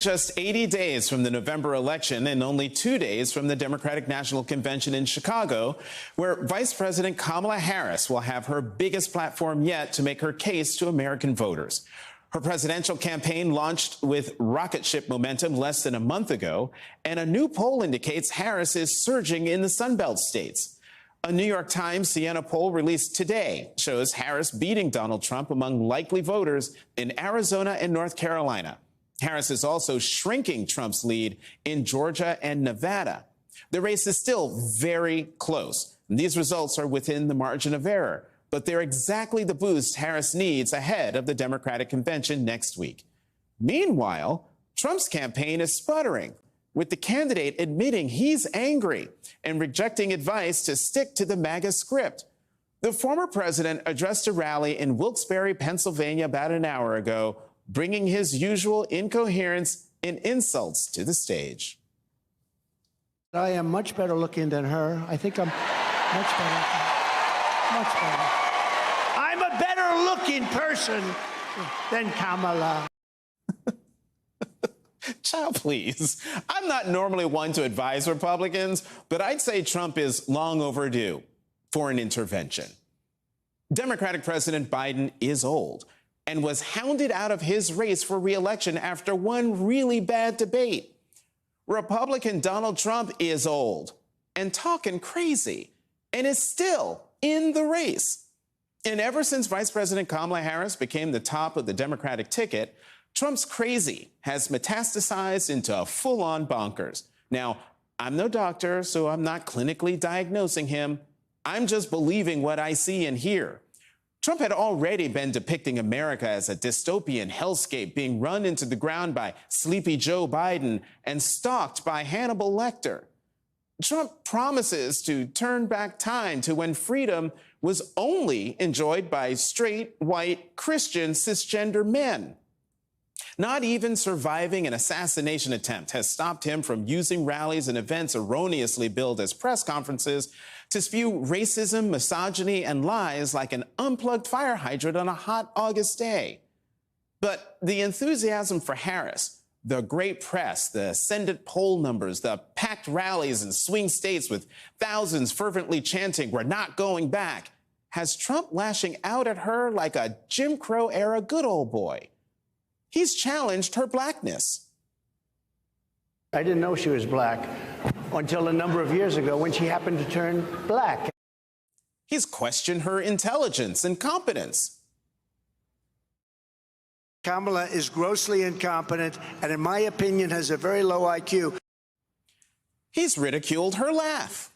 Just 80 days from the November election and only 2 days from the Democratic National Convention in Chicago, where Vice President Kamala Harris will have her biggest platform yet to make her case to American voters. Her presidential campaign launched with rocket ship momentum less than a month ago, and a new poll indicates Harris is surging in the Sunbelt states. A New York Times Siena poll released today shows Harris beating Donald Trump among likely voters in Arizona and North Carolina. Harris is also shrinking Trump's lead in Georgia and Nevada. The race is still very close. These results are within the margin of error, but they're exactly the boost Harris needs ahead of the Democratic convention next week. Meanwhile, Trump's campaign is sputtering, with the candidate admitting he's angry and rejecting advice to stick to the MAGA script. The former president addressed a rally in Wilkes-Barre, Pennsylvania about an hour ago, bringing his usual incoherence and insults to the stage. I am much better looking than her. I think I'm much better. Much better. I'm a better looking person than Kamala. Child, please. I'm not normally one to advise Republicans, but I'd say Trump is long overdue for an intervention. Democratic President Biden is old and was hounded out of his race for re-election after one really bad debate. Republican Donald Trump is old and talking crazy and is still in the race. And ever since Vice President Kamala Harris became the top of the Democratic ticket, Trump's crazy has metastasized into a full-on bonkers. Now, I'm no doctor, so I'm not clinically diagnosing him. I'm just believing what I see and hear. Trump had already been depicting America as a dystopian hellscape being run into the ground by sleepy Joe Biden and stalked by Hannibal Lecter. Trump promises to turn back time to when freedom was only enjoyed by straight, white, Christian, cisgender men. Not even surviving an assassination attempt has stopped him from using rallies and events erroneously billed as press conferences to spew racism, misogyny, and lies like an unplugged fire hydrant on a hot August day. But the enthusiasm for Harris, the great press, the ascendant poll numbers, the packed rallies in swing states with thousands fervently chanting, "We're not going back," has Trump lashing out at her like a Jim Crow-era good old boy. He's challenged her blackness. I didn't know she was black until a number of years ago when she happened to turn black. He's questioned her intelligence and competence. Kamala is grossly incompetent and, in my opinion, has a very low IQ. He's ridiculed her laugh.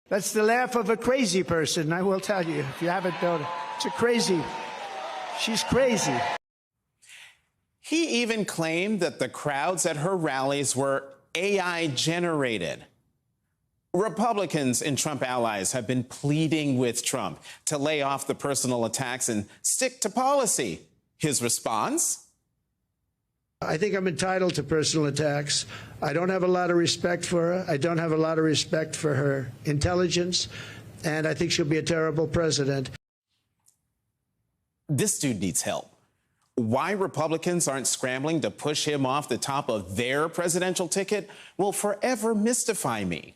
That's the laugh of a crazy person, I will tell you. If you haven't known it, it's a crazy. She's crazy. He even claimed that the crowds at her rallies were AI generated. Republicans and Trump allies have been pleading with Trump to lay off the personal attacks and stick to policy. His response? I think I'm entitled to personal attacks. I don't have a lot of respect for her. I don't have a lot of respect for her intelligence, and I think she'll be a terrible president. This dude needs help. Why Republicans aren't scrambling to push him off the top of their presidential ticket will forever mystify me.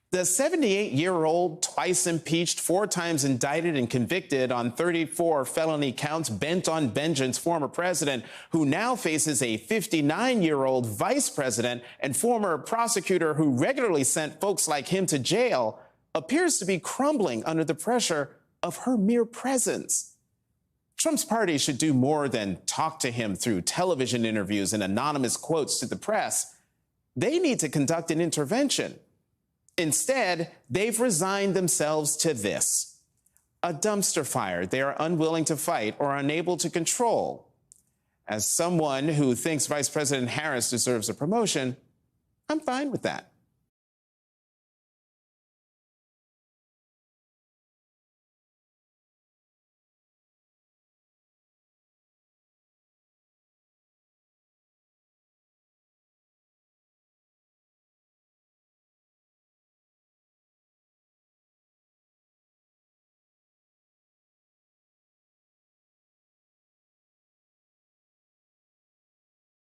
The 78-year-old, twice impeached, 4 times indicted and convicted on 34 felony counts, bent on vengeance former president, who now faces a 59-year-old vice president and former prosecutor who regularly sent folks like him to jail, appears to be crumbling under the pressure of her mere presence. Trump's party should do more than talk to him through television interviews and anonymous quotes to the press. They need to conduct an intervention. Instead, they've resigned themselves to this: a dumpster fire they are unwilling to fight or unable to control. As someone who thinks Vice President Harris deserves a promotion, I'm fine with that.